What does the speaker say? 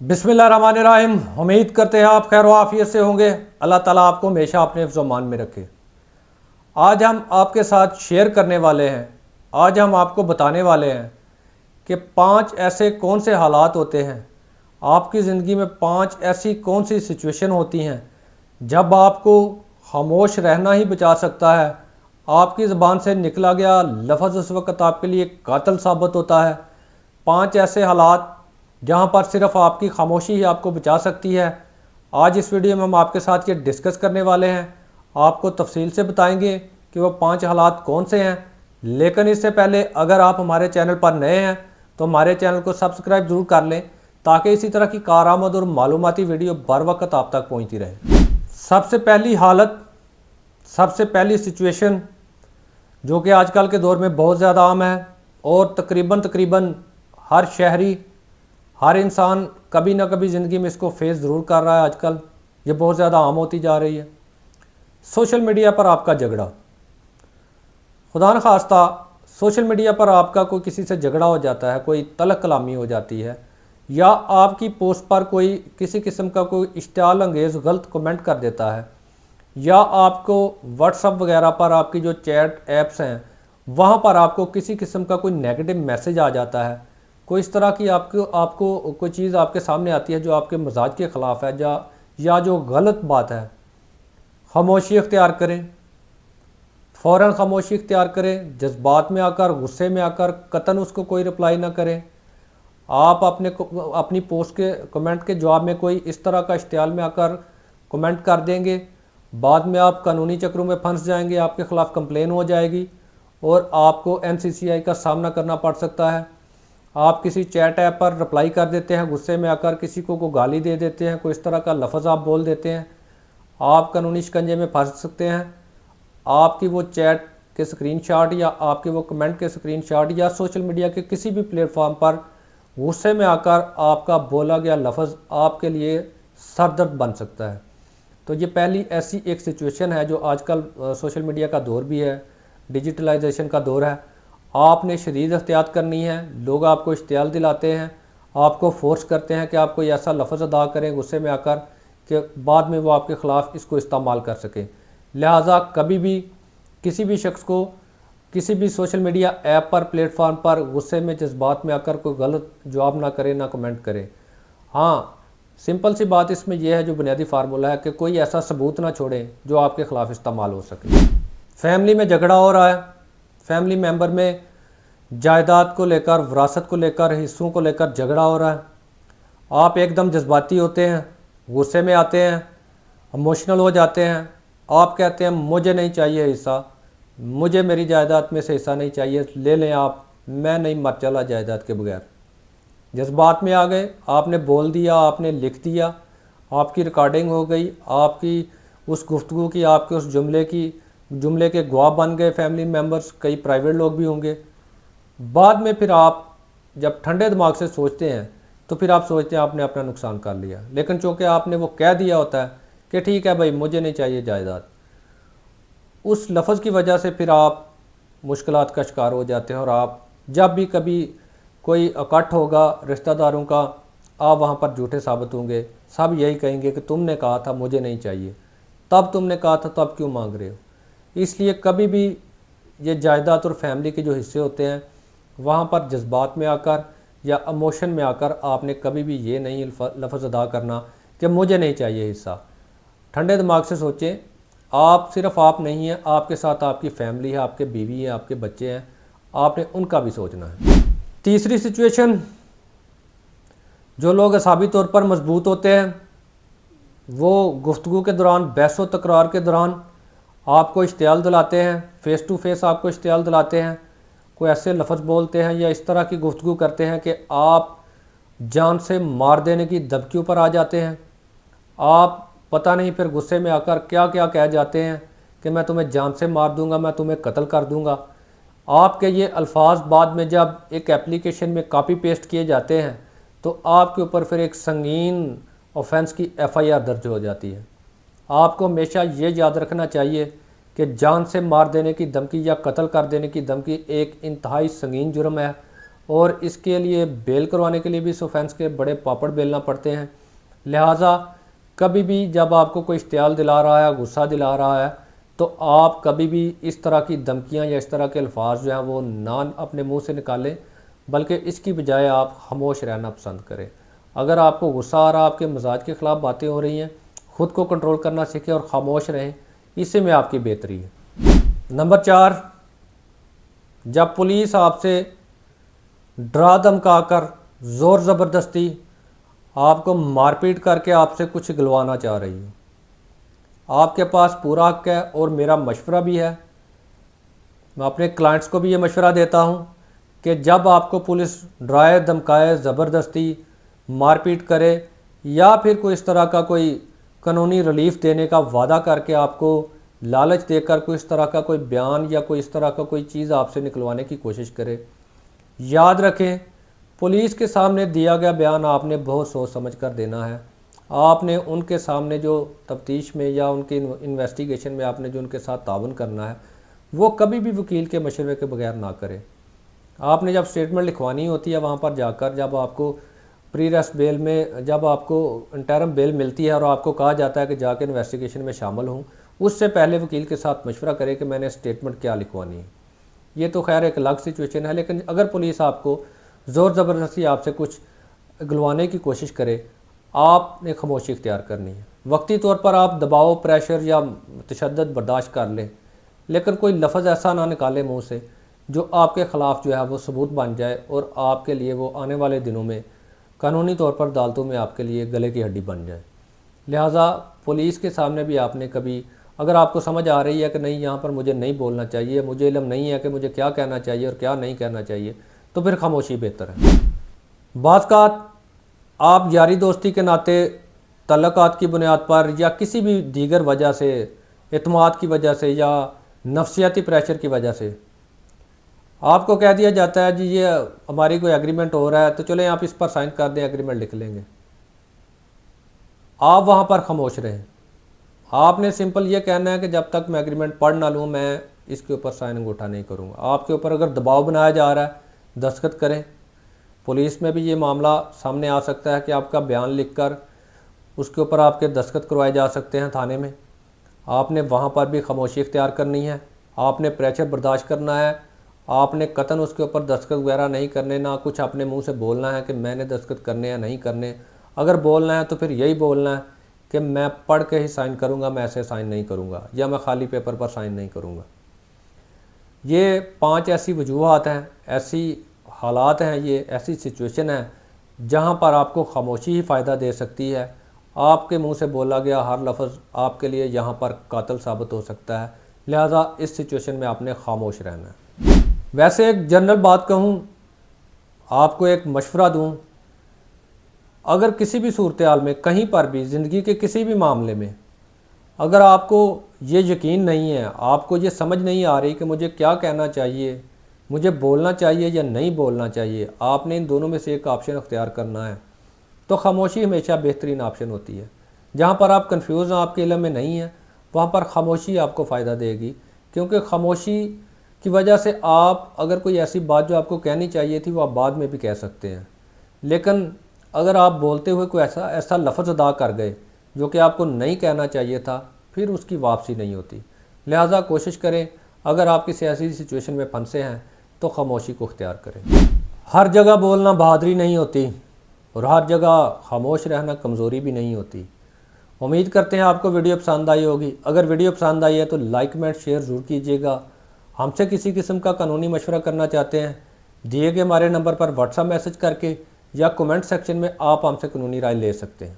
बिस्मिल्लाहिर्रहमानिर्रहीम। उम्मीद करते हैं आप खैर आफियत से होंगे। अल्लाह ताला आपको हमेशा अपने हिफ्ज़-ओ-मान में रखे। आज हम आपके साथ शेयर करने वाले हैं, आज हम आपको बताने वाले हैं कि 5 ऐसे कौन से हालात होते हैं आपकी ज़िंदगी में, 5 ऐसी कौन सी सिचुएशन होती हैं जब आपको खामोश रहना ही बचा सकता है। आपकी ज़बान से निकला गया लफ्ज़ उस वक़्त आपके लिए कातिल साबित होता है। 5 ऐसे हालात जहाँ पर सिर्फ आपकी खामोशी ही आपको बचा सकती है। आज इस वीडियो में हम आपके साथ ये डिस्कस करने वाले हैं, आपको तफसील से बताएंगे कि वो 5 हालात कौन से हैं। लेकिन इससे पहले अगर आप हमारे चैनल पर नए हैं तो हमारे चैनल को सब्सक्राइब ज़रूर कर लें ताकि इसी तरह की कारआमद और मालूमाती वीडियो बर वक्त आप तक पहुँचती रहे। सबसे पहली हालत, सबसे पहली सिचुएशन जो कि आजकल के दौर में बहुत ज़्यादा आम है और तकरीबन हर शहरी, हर इंसान कभी ना कभी ज़िंदगी में इसको फेस ज़रूर कर रहा है। आजकल ये बहुत ज़्यादा आम होती जा रही है। सोशल मीडिया पर आपका झगड़ा, खुदा न खास्ता सोशल मीडिया पर आपका कोई किसी से झगड़ा हो जाता है, कोई तलक कलामी हो जाती है, या आपकी पोस्ट पर कोई किसी किस्म का कोई इश्तियाल अंगेज़ गलत कमेंट कर देता है, या आपको व्हाट्सअप वगैरह पर आपकी जो चैट ऐप्स हैं वहाँ पर आपको किसी किस्म का कोई नेगेटिव मैसेज आ जाता है, कोई इस तरह की आपको कोई चीज़ आपके सामने आती है जो आपके मिजाज के ख़िलाफ़ है या जो गलत बात है, खामोशी इख्तियार करें, फ़ौरन खामोशी इख्तियार करें। जज्बात में आकर, गुस्से में आकर कतन उसको कोई रिप्लाई ना करें। आप अपनी पोस्ट के कमेंट के जवाब में कोई इस तरह का इश्तियाल में आकर कमेंट कर देंगे, बाद में आप कानूनी चक्रों में फंस जाएंगे, आपके ख़िलाफ़ कंप्लेन हो जाएगी और आपको MCCI का सामना करना पड़ सकता है। आप किसी चैट ऐप पर रिप्लाई कर देते हैं, गुस्से में आकर किसी को गाली दे देते हैं, कोई इस तरह का लफ्ज़ आप बोल देते हैं, आप कानूनी शिकंजे में फंस सकते हैं। आपकी वो चैट के स्क्रीनशॉट या आपके वो कमेंट के स्क्रीनशॉट या सोशल मीडिया के किसी भी प्लेटफॉर्म पर गुस्से में आकर आपका बोला गया लफ्ज़ आपके लिए सरदर्द बन सकता है। तो ये पहली ऐसी एक सिचुएशन है जो आजकल सोशल मीडिया का दौर भी है, डिजिटलाइजेशन का दौर है। आपने शदीद एहतियात करनी है। लोग आपको इश्तियाल दिलाते हैं, आपको फोर्स करते हैं कि आप कोई ऐसा लफ्ज़ अदा करें गुस्से में आकर कि बाद में वो आपके ख़िलाफ़ इसको इस्तेमाल कर सकें। लिहाजा कभी भी किसी भी शख्स को किसी भी सोशल मीडिया ऐप पर, प्लेटफॉर्म पर गुस्से में, जज्बात में आकर कोई गलत जवाब ना करें, ना कमेंट करें। हाँ, सिंपल सी बात इसमें यह है, जो बुनियादी फार्मूला है कि कोई ऐसा सबूत ना छोड़ें जो आपके ख़िलाफ़ इस्तेमाल हो सके। फैमिली में झगड़ा हो रहा है, फैमिली मेंबर में जायदाद को लेकर, विरासत को लेकर, हिस्सों को लेकर झगड़ा हो रहा है। आप एकदम जज्बाती होते हैं, गुस्से में आते हैं, इमोशनल हो जाते हैं। आप कहते हैं मुझे नहीं चाहिए हिस्सा, मुझे मेरी जायदाद में से हिस्सा नहीं चाहिए, ले लें आप, मैं नहीं मर चला जायदाद के बगैर। जज्बात में आ गए, आपने बोल दिया, आपने लिख दिया, आपकी रिकॉर्डिंग हो गई, आपकी उस गुफ्तगू की, आपके उस जुमले के गवाह बन गए फैमिली मेम्बर्स, कई प्राइवेट लोग भी होंगे। बाद में फिर आप जब ठंडे दिमाग से सोचते हैं तो फिर आप सोचते हैं आपने अपना नुकसान कर लिया, लेकिन चूँकि आपने वो कह दिया होता है कि ठीक है भाई मुझे नहीं चाहिए जायदाद, उस लफ्ज़ की वजह से फिर आप मुश्किलात का शिकार हो जाते हैं। और आप जब भी कभी कोई इकट्ठ होगा रिश्तेदारों का, आप वहाँ पर झूठे साबित होंगे। सब यही कहेंगे कि तुमने कहा था मुझे नहीं चाहिए, तब तुमने कहा था, तब क्यों मांग रहे हो। इसलिए कभी भी ये जायदाद और फैमिली के जो हिस्से होते हैं वहाँ पर जज्बात में आकर या इमोशन में आकर आपने कभी भी ये नहीं लफ्ज़ अदा करना कि मुझे नहीं चाहिए हिस्सा। ठंडे दिमाग से सोचें, आप सिर्फ आप नहीं हैं, आपके साथ आपकी फैमिली है, आपके बीवी है, आपके बच्चे हैं, आपने उनका भी सोचना है। तीसरी सिचुएशन, जो लोग असाबी तौर पर मजबूत होते हैं वो गुफ्तगू के दौरान, बहस व तकरार के दौरान आपको इश्तियाल दिलाते हैं, फ़ेस टू फेस आपको इश्तियाल दिलाते हैं, कोई ऐसे लफ्ज़ बोलते हैं या इस तरह की गुफ्तगू करते हैं कि आप जान से मार देने की धमकियों पर आ जाते हैं। आप पता नहीं फिर गुस्से में आकर क्या क्या कह जाते हैं कि मैं तुम्हें जान से मार दूंगा, मैं तुम्हें कत्ल कर दूंगा। आपके ये अल्फाज बाद में जब एक एप्लीकेशन में कॉपी पेस्ट किए जाते हैं तो आपके ऊपर फिर एक संगीन ऑफेंस की FIR दर्ज हो जाती है। आपको हमेशा ये याद रखना चाहिए कि जान से मार देने की धमकी या कत्ल कर देने की धमकी एक इंतहाई संगीन जुर्म है। और इसके लिए बेल करवाने के लिए भी इस ऑफेंस के बड़े पापड़ बेलना पड़ते हैं। लिहाजा कभी भी जब आपको कोई इश्तियाल दिला रहा है, गुस्सा दिला रहा है, तो आप कभी भी इस तरह की धमकियां या इस तरह के अल्फाज जो हैं वो ना अपने मुंह से निकालें, बल्कि इसकी बजाय आप खामोश रहना पसंद करें। अगर आपको गुस्सा आ रहा, आपके मिजाज के ख़िलाफ़ बातें हो रही हैं, ख़ुद को कंट्रोल करना सीखें और ख़ामोश रहें, इससे में आपकी बेहतरी है। नंबर 4, जब पुलिस आपसे डरा धमका कर, ज़ोर ज़बरदस्ती आपको मारपीट करके आपसे कुछ गिलवाना चाह रही है, आपके पास पूरा हक़ है और मेरा मशवरा भी है, मैं अपने क्लाइंट्स को भी ये मशवरा देता हूँ कि जब आपको पुलिस डराए धमकाए, ज़बरदस्ती मारपीट करे या फिर कोई इस तरह का कोई कानूनी रिलीफ देने का वादा करके आपको लालच देकर कोई इस तरह का कोई बयान या कोई इस तरह का कोई चीज़ आपसे निकलवाने की कोशिश करे, याद रखें पुलिस के सामने दिया गया बयान आपने बहुत सोच समझ कर देना है। आपने उनके सामने जो तफ्तीश में या उनके इन्वेस्टिगेशन में आपने जो उनके साथ ताउन करना है, वो कभी भी वकील के मशवरे के बगैर ना करें। आपने जब स्टेटमेंट लिखवानी होती है वहाँ पर जाकर, जब आपको प्री अरेस्ट बेल में, जब आपको इंटरम बेल मिलती है और आपको कहा जाता है कि जाकर इन्वेस्टिगेशन में शामिल हूँ, उससे पहले वकील के साथ मशवरा करें कि मैंने स्टेटमेंट क्या लिखवानी है। ये तो खैर एक अलग सिचुएशन है, लेकिन अगर पुलिस आपको ज़ोर ज़बरदस्ती आपसे कुछ गिलवाने की कोशिश करे, आपने खामोशी इख्तियार करनी है। वक्ती तौर पर आप दबाव, प्रेशर या तशद्दुद बर्दाश्त कर लें, लेकिन कोई लफ्ज़ ऐसा ना निकाले मुँह से जो आपके ख़िलाफ़ जो है वो सबूत बन जाए और आपके लिए वो आने वाले दिनों में कानूनी तौर पर अदालतों में आपके लिए गले की हड्डी बन जाए। लिहाजा पुलिस के सामने भी आपने कभी, अगर आपको समझ आ रही है कि नहीं यहाँ पर मुझे नहीं बोलना चाहिए, मुझे इल्म नहीं है कि मुझे क्या कहना चाहिए और क्या नहीं कहना चाहिए, तो फिर खामोशी बेहतर है। बाज़ आप यारी दोस्ती के नाते, तल्लुकात की बुनियाद पर या किसी भी दीगर वजह से, एतमाद की वजह से या नफसियाती प्रेशर की वजह से आपको कह दिया जाता है जी ये हमारी कोई एग्रीमेंट हो रहा है तो चलें आप इस पर साइन कर दें, एग्रीमेंट लिख लेंगे। आप वहाँ पर खामोश रहें। आपने सिंपल ये कहना है कि जब तक मैं एग्रीमेंट पढ़ ना लूँ मैं इसके ऊपर साइन अंगूठा नहीं करूँगा। आपके ऊपर अगर दबाव बनाया जा रहा है, दस्तखत करें। पुलिस में भी ये मामला सामने आ सकता है कि आपका बयान लिखकर उसके ऊपर आपके दस्तखत करवाए जा सकते हैं थाने में। आपने वहाँ पर भी खामोशी इख्तियार करनी है। आपने प्रेशर बर्दाश्त करना है। आपने कतन उसके ऊपर दस्तखत वगैरह नहीं करने, ना कुछ अपने मुंह से बोलना है कि मैंने दस्तखत करने या नहीं करने। अगर बोलना है तो फिर यही बोलना है कि मैं पढ़ के ही साइन करूँगा, मैं ऐसे साइन नहीं करूँगा या मैं खाली पेपर पर साइन नहीं करूँगा। ये 5 ऐसी वजूहात हैं, ऐसी हालात हैं, ये ऐसी सिचुएशन है जहाँ पर आपको खामोशी ही फ़ायदा दे सकती है। आपके मुंह से बोला गया हर लफ्ज़ आपके लिए यहाँ पर कातिल साबित हो सकता है। लिहाजा इस सिचुएशन में आपने खामोश रहना है। वैसे एक जनरल बात कहूँ, आपको एक मशवरा दूँ, अगर किसी भी सूरत हाल में, कहीं पर भी, ज़िंदगी के किसी भी मामले में अगर आपको ये यकीन नहीं है, आपको ये समझ नहीं आ रही कि मुझे क्या कहना चाहिए, मुझे बोलना चाहिए या नहीं बोलना चाहिए, आपने इन दोनों में से एक ऑप्शन अख्तियार करना है, तो खामोशी हमेशा बेहतरीन ऑप्शन होती है। जहाँ पर आप कंफ्यूज हैं, आपके इल्म में नहीं है, वहाँ पर खामोशी आपको फ़ायदा देगी, क्योंकि खामोशी की वजह से आप अगर कोई ऐसी बात जो आपको कहनी चाहिए थी वो आप बाद में भी कह सकते हैं। लेकिन अगर आप बोलते हुए कोई ऐसा लफ्ज़ अदा कर गए जो कि आपको नहीं कहना चाहिए था, फिर उसकी वापसी नहीं होती। लिहाजा कोशिश करें, अगर आप किसी ऐसी सिचुएशन में फंसे हैं तो खामोशी को इख्तियार करें। हर जगह बोलना बहादुरी नहीं होती और हर जगह खामोश रहना कमज़ोरी भी नहीं होती। उम्मीद करते हैं आपको वीडियो पसंद आई होगी। अगर वीडियो पसंद आई है तो लाइक, कमेंट, शेयर ज़रूर कीजिएगा। हमसे किसी किस्म का कानूनी मशवरा करना चाहते हैं, दिए गए हमारे नंबर पर व्हाट्सएप मैसेज करके या कमेंट सेक्शन में आप हमसे कानूनी राय ले सकते हैं।